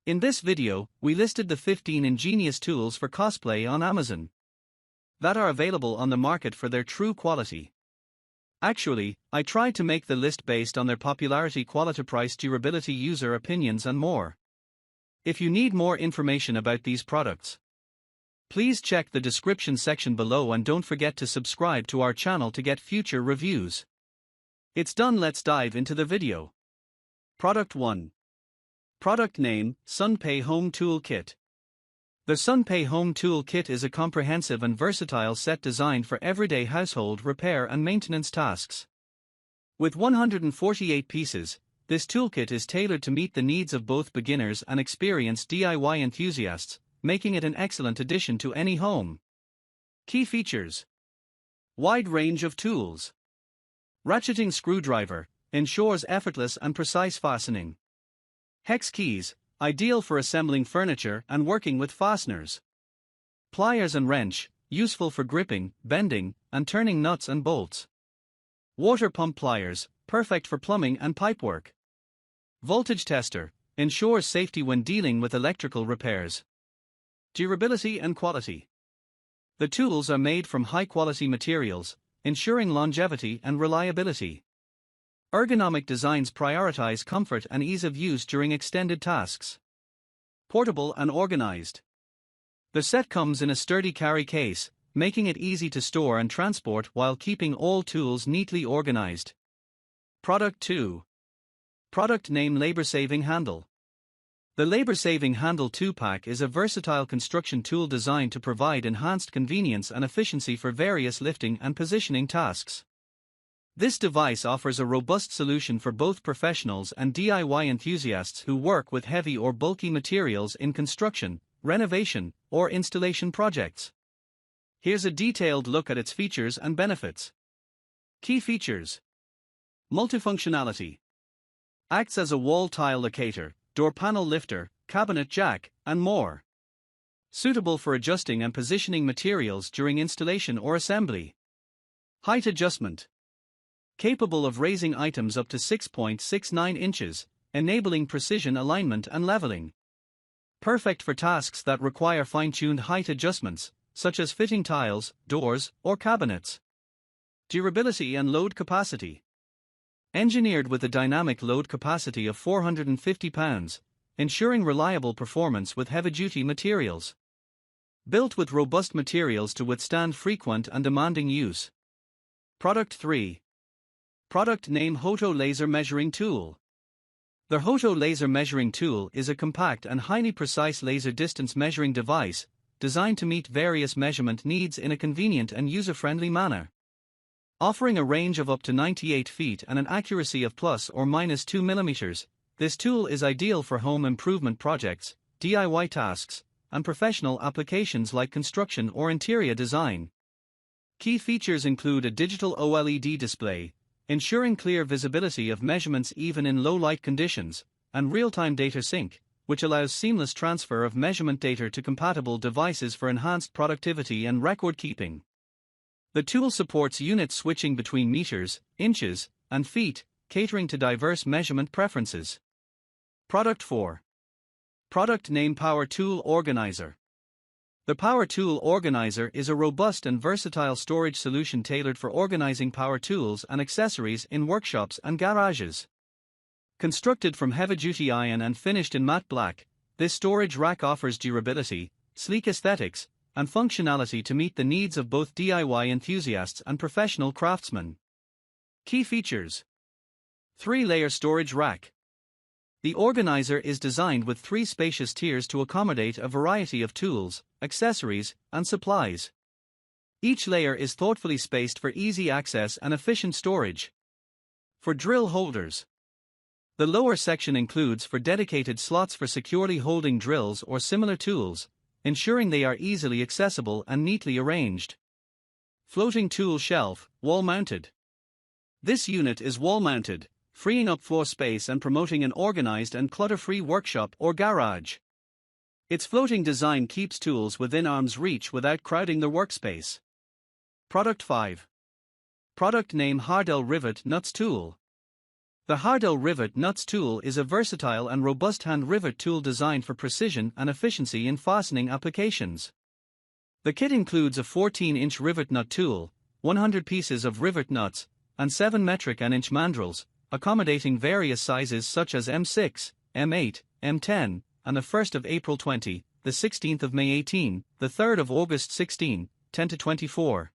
In this video, we listed the 15 ingenious tools for cosplay on Amazon that are available on the market for their true quality. Actually, I tried to make the list based on their popularity, quality, price, durability, user opinions, and more. If you need more information about these products, please check the description section below and don't forget to subscribe to our channel to get future reviews. It's done, let's dive into the video. Product 1. Product name, Sunpay Home Tool Kit. The Sunpay Home Tool Kit is a comprehensive and versatile set designed for everyday household repair and maintenance tasks. With 148 pieces, this toolkit is tailored to meet the needs of both beginners and experienced DIY enthusiasts, making it an excellent addition to any home. Key features: wide range of tools. Ratcheting screwdriver ensures effortless and precise fastening. Hex keys, ideal for assembling furniture and working with fasteners. Pliers and wrench, useful for gripping, bending, and turning nuts and bolts. Water pump pliers, perfect for plumbing and pipework. Voltage tester, ensures safety when dealing with electrical repairs. Durability and quality. The tools are made from high-quality materials, ensuring longevity and reliability. Ergonomic designs prioritize comfort and ease of use during extended tasks. Portable and organized. The set comes in a sturdy carry case, making it easy to store and transport while keeping all tools neatly organized. Product 2. Product name, Labor-Saving Handle. The Labor-Saving Handle 2-pack is a versatile construction tool designed to provide enhanced convenience and efficiency for various lifting and positioning tasks. This device offers a robust solution for both professionals and DIY enthusiasts who work with heavy or bulky materials in construction, renovation, or installation projects. Here's a detailed look at its features and benefits. Key features: multifunctionality. Acts as a wall tile locator, door panel lifter, cabinet jack, and more. Suitable for adjusting and positioning materials during installation or assembly. Height adjustment. Capable of raising items up to 6.69 inches, enabling precision alignment and leveling. Perfect for tasks that require fine-tuned height adjustments, such as fitting tiles, doors, or cabinets. Durability and load capacity. Engineered with a dynamic load capacity of 450 pounds, ensuring reliable performance with heavy-duty materials. Built with robust materials to withstand frequent and demanding use. Product 3. Product name, Hoto Laser Measuring Tool. The Hoto Laser Measuring Tool is a compact and highly precise laser distance measuring device, designed to meet various measurement needs in a convenient and user-friendly manner. Offering a range of up to 98 feet and an accuracy of plus or minus 2 mm, this tool is ideal for home improvement projects, DIY tasks, and professional applications like construction or interior design. Key features include a digital OLED display, ensuring clear visibility of measurements even in low-light conditions, and real-time data sync, which allows seamless transfer of measurement data to compatible devices for enhanced productivity and record-keeping. The tool supports unit switching between meters, inches, and feet, catering to diverse measurement preferences. Product 4. Product name, Power Tool Organizer. The Power Tool Organizer is a robust and versatile storage solution tailored for organizing power tools and accessories in workshops and garages. Constructed from heavy-duty iron and finished in matte black, this storage rack offers durability, sleek aesthetics, and functionality to meet the needs of both DIY enthusiasts and professional craftsmen. Key features: 3-layer storage rack. The organizer is designed with 3 spacious tiers to accommodate a variety of tools, accessories, and supplies. Each layer is thoughtfully spaced for easy access and efficient storage. For drill holders. The lower section includes for dedicated slots for securely holding drills or similar tools, ensuring they are easily accessible and neatly arranged. Floating tool shelf, wall-mounted. This unit is wall-mounted, freeing up floor space and promoting an organized and clutter-free workshop or garage. Its floating design keeps tools within arm's reach without crowding the workspace. Product 5. Product name, Rivet Nut Tool. The Hardell Rivet Nut Tool is a versatile and robust hand rivet tool designed for precision and efficiency in fastening applications. The kit includes a 14-inch rivet nut tool, 100 pieces of rivet nuts, and 7 metric and inch mandrels, accommodating various sizes such as M6, M8, M10, and the 1st of April 20, the 16th of May 18, the 3rd of August 16, 10 to 24.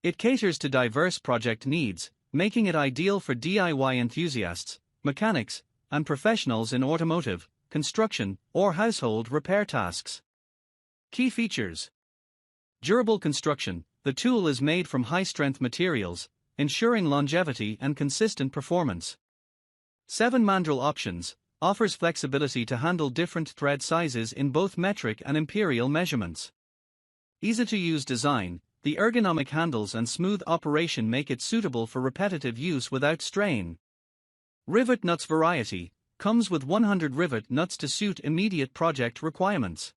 It caters to diverse project needs, making it ideal for DIY enthusiasts, mechanics, and professionals in automotive, construction, or household repair tasks. Key features: durable construction. The tool is made from high-strength materials, ensuring longevity and consistent performance. 7 mandrel options, offers flexibility to handle different thread sizes in both metric and imperial measurements. Easy-to-use design. The ergonomic handles and smooth operation make it suitable for repetitive use without strain. Rivet nuts variety, comes with 100 rivet nuts to suit immediate project requirements.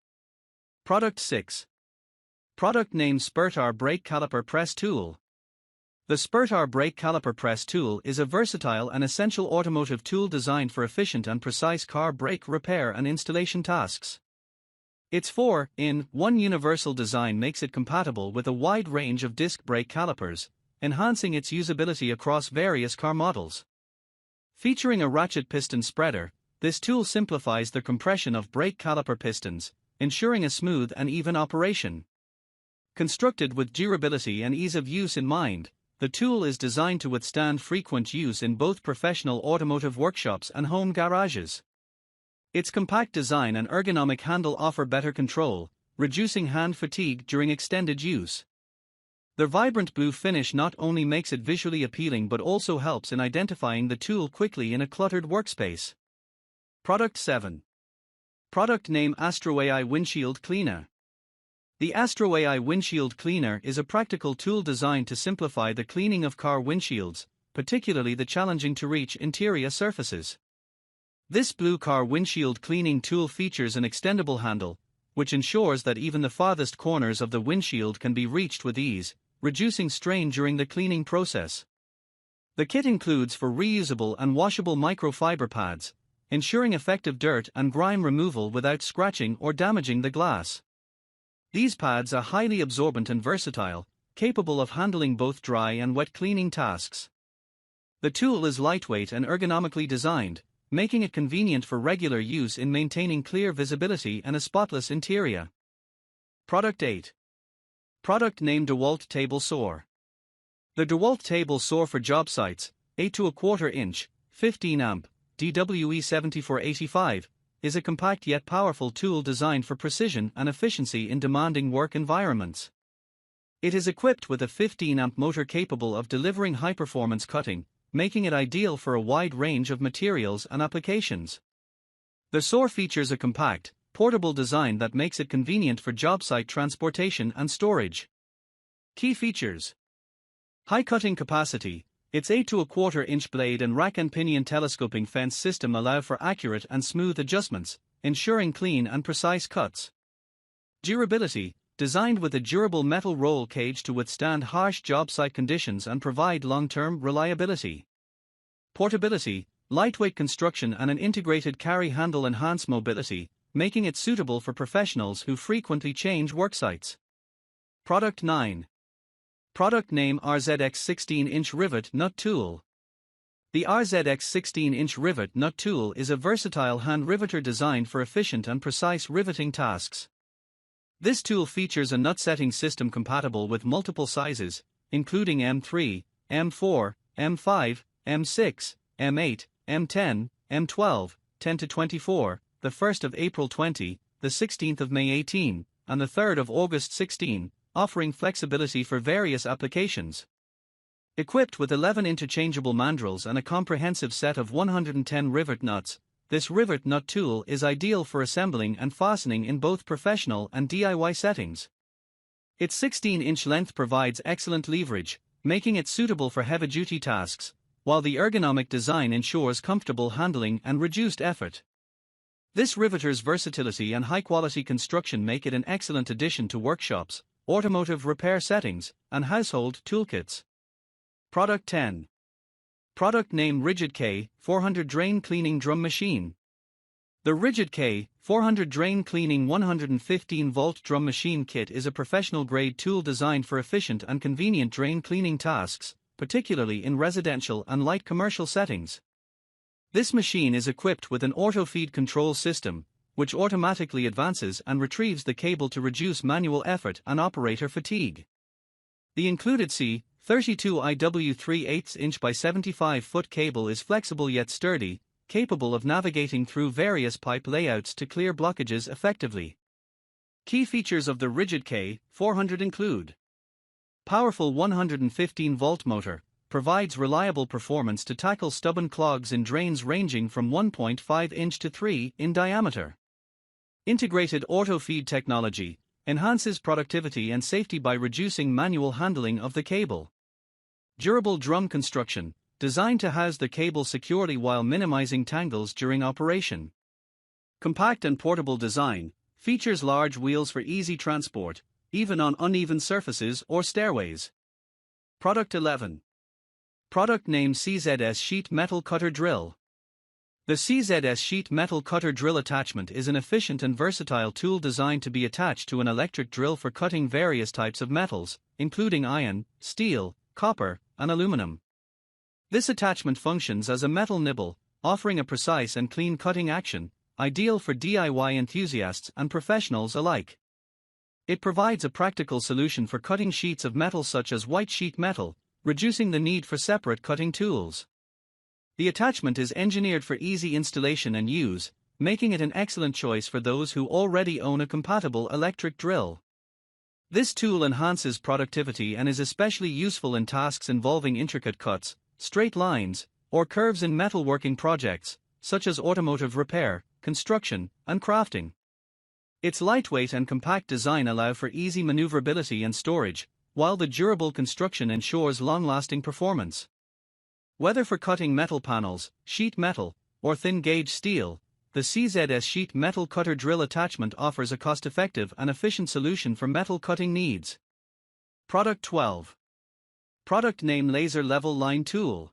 Product 6. Product name: Spurtar Brake Caliper Press Tool. The Spurtar Brake Caliper Press Tool is a versatile and essential automotive tool designed for efficient and precise car brake repair and installation tasks. Its 4-in-1 universal design makes it compatible with a wide range of disc brake calipers, enhancing its usability across various car models. Featuring a ratchet piston spreader, this tool simplifies the compression of brake caliper pistons, ensuring a smooth and even operation. Constructed with durability and ease of use in mind, the tool is designed to withstand frequent use in both professional automotive workshops and home garages. Its compact design and ergonomic handle offer better control, reducing hand fatigue during extended use. The vibrant blue finish not only makes it visually appealing but also helps in identifying the tool quickly in a cluttered workspace. Product 7. Product name: Astro AI Windshield Cleaner. The Astro AI Windshield Cleaner is a practical tool designed to simplify the cleaning of car windshields, particularly the challenging-to-reach interior surfaces. This blue car windshield cleaning tool features an extendable handle, which ensures that even the farthest corners of the windshield can be reached with ease, reducing strain during the cleaning process. The kit includes 4 reusable and washable microfiber pads, ensuring effective dirt and grime removal without scratching or damaging the glass. These pads are highly absorbent and versatile, capable of handling both dry and wet cleaning tasks. The tool is lightweight and ergonomically designed, making it convenient for regular use in maintaining clear visibility and a spotless interior. Product 8. Product name: DeWalt Table Saw. The DeWalt Table Saw for job sites, 8 to 1/4 inch, 15 amp, DWE 7485, is a compact yet powerful tool designed for precision and efficiency in demanding work environments. It is equipped with a 15 amp motor capable of delivering high-performance cutting, making it ideal for a wide range of materials and applications. The saw features a compact, portable design that makes it convenient for job site transportation and storage. Key features: high cutting capacity. Its 8 to 1/4 inch blade and rack and pinion telescoping fence system allow for accurate and smooth adjustments, ensuring clean and precise cuts. Durability. Designed with a durable metal roll cage to withstand harsh job site conditions and provide long-term reliability. Portability. Lightweight construction and an integrated carry handle enhance mobility, making it suitable for professionals who frequently change worksites. Product 9. Product name: RZX 16-inch Rivet Nut Tool. The RZX 16-inch Rivet Nut Tool is a versatile hand riveter designed for efficient and precise riveting tasks. This tool features a nut setting system compatible with multiple sizes, including M3, M4, M5, M6, M8, M10, M12, 10 to 24, the 1st of April 20, the 16th of May 18, and the 3rd of August 16, offering flexibility for various applications. Equipped with 11 interchangeable mandrels and a comprehensive set of 110 rivet nuts, this rivet nut tool is ideal for assembling and fastening in both professional and DIY settings. Its 16-inch length provides excellent leverage, making it suitable for heavy-duty tasks, while the ergonomic design ensures comfortable handling and reduced effort. This riveter's versatility and high-quality construction make it an excellent addition to workshops, automotive repair settings, and household toolkits. Product 10. Product name Rigid K 400 Drain Cleaning Drum Machine. The Rigid K 400 Drain Cleaning 115-volt Drum Machine Kit is a professional-grade tool designed for efficient and convenient drain cleaning tasks, particularly in residential and light commercial settings. This machine is equipped with an auto-feed control system, which automatically advances and retrieves the cable to reduce manual effort and operator fatigue. The included C32IW 3/8" by 75-foot cable is flexible yet sturdy, capable of navigating through various pipe layouts to clear blockages effectively. Key features of the Rigid K 400 include: powerful 115-volt motor, provides reliable performance to tackle stubborn clogs in drains ranging from 1.5 inch to 3 in diameter. Integrated auto-feed technology, enhances productivity and safety by reducing manual handling of the cable. Durable drum construction, designed to house the cable securely while minimizing tangles during operation. Compact and portable design, features large wheels for easy transport, even on uneven surfaces or stairways. Product 11. Product name CZS Sheet Metal Cutter Drill. The CZS Sheet Metal Cutter Drill attachment is an efficient and versatile tool designed to be attached to an electric drill for cutting various types of metals, including iron, steel, copper, and aluminum. This attachment functions as a metal nibble, offering a precise and clean cutting action, ideal for DIY enthusiasts and professionals alike. It provides a practical solution for cutting sheets of metal such as white sheet metal, reducing the need for separate cutting tools. The attachment is engineered for easy installation and use, making it an excellent choice for those who already own a compatible electric drill. This tool enhances productivity and is especially useful in tasks involving intricate cuts, straight lines, or curves in metalworking projects, such as automotive repair, construction, and crafting. Its lightweight and compact design allow for easy maneuverability and storage, while the durable construction ensures long-lasting performance. Whether for cutting metal panels, sheet metal, or thin-gauge steel, the CZS Sheet Metal Cutter Drill attachment offers a cost-effective and efficient solution for metal cutting needs. Product 12. Product name Laser Level Line Tool.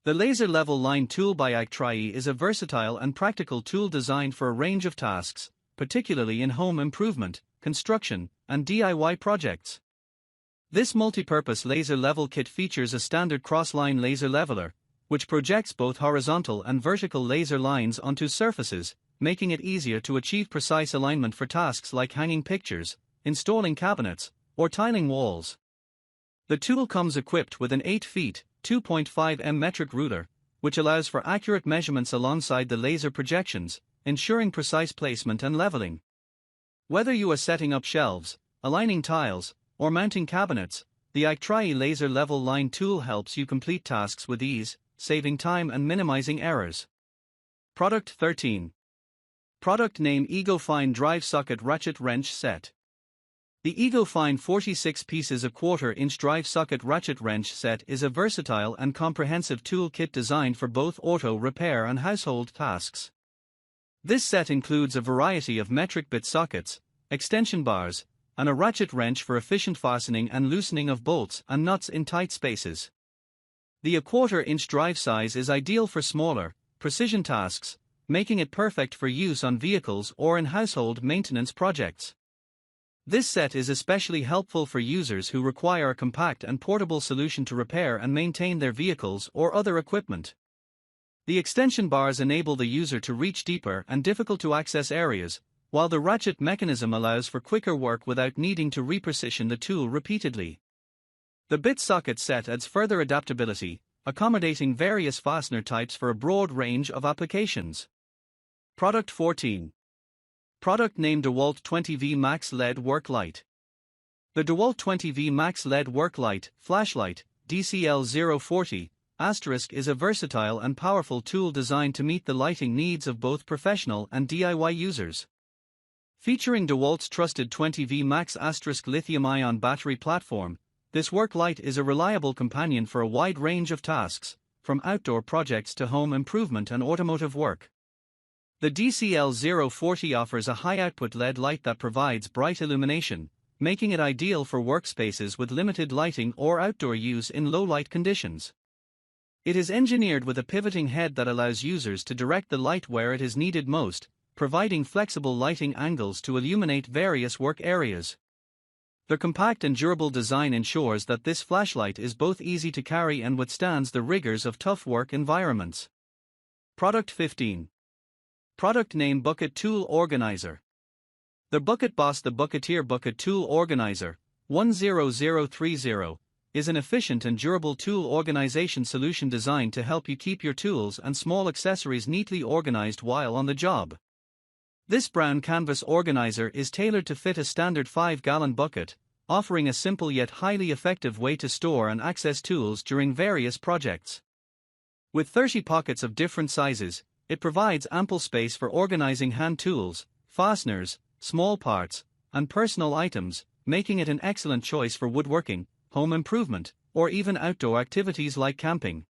The Laser Level Line Tool by Actri is a versatile and practical tool designed for a range of tasks, particularly in home improvement, construction, and DIY projects. This multi-purpose laser level kit features a standard cross-line laser leveler, which projects both horizontal and vertical laser lines onto surfaces, making it easier to achieve precise alignment for tasks like hanging pictures, installing cabinets, or tiling walls. The tool comes equipped with an 8 feet, 2.5 m metric ruler, which allows for accurate measurements alongside the laser projections, ensuring precise placement and leveling. Whether you are setting up shelves, aligning tiles, or mounting cabinets, the Actri Laser Level Line Tool helps you complete tasks with ease, saving time and minimizing errors. Product 13. Product name EgoFine Drive Socket Ratchet Wrench Set. The EgoFine 46 pieces a 1/4 inch drive socket ratchet wrench set is a versatile and comprehensive tool kit designed for both auto repair and household tasks. This set includes a variety of metric bit sockets, extension bars, and a ratchet wrench for efficient fastening and loosening of bolts and nuts in tight spaces. The 1/4 inch drive size is ideal for smaller, precision tasks, making it perfect for use on vehicles or in household maintenance projects. This set is especially helpful for users who require a compact and portable solution to repair and maintain their vehicles or other equipment. The extension bars enable the user to reach deeper and difficult to access areas, while the ratchet mechanism allows for quicker work without needing to reposition the tool repeatedly. The bit socket set adds further adaptability, accommodating various fastener types for a broad range of applications. Product 14. Product name DeWalt 20V Max LED Work Light. The DeWalt 20V Max LED Work Light, Flashlight, DCL 040, * is a versatile and powerful tool designed to meet the lighting needs of both professional and DIY users. Featuring DeWalt's trusted 20V Max * lithium-ion battery platform, this work light is a reliable companion for a wide range of tasks, from outdoor projects to home improvement and automotive work. The DCL 040 offers a high-output LED light that provides bright illumination, making it ideal for workspaces with limited lighting or outdoor use in low-light conditions. It is engineered with a pivoting head that allows users to direct the light where it is needed most, providing flexible lighting angles to illuminate various work areas. Their compact and durable design ensures that this flashlight is both easy to carry and withstands the rigors of tough work environments. Product 15. Product name: Bucket Tool Organizer. The Bucket Boss. The Bucketeer Bucket Tool Organizer 10030 is an efficient and durable tool organization solution designed to help you keep your tools and small accessories neatly organized while on the job. This brown canvas organizer is tailored to fit a standard 5-gallon bucket, offering a simple yet highly effective way to store and access tools during various projects. With 30 pockets of different sizes, it provides ample space for organizing hand tools, fasteners, small parts, and personal items, making it an excellent choice for woodworking, home improvement, or even outdoor activities like camping.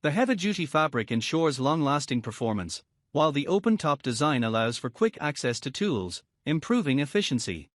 The heavy-duty fabric ensures long-lasting performance, while the open-top design allows for quick access to tools, improving efficiency.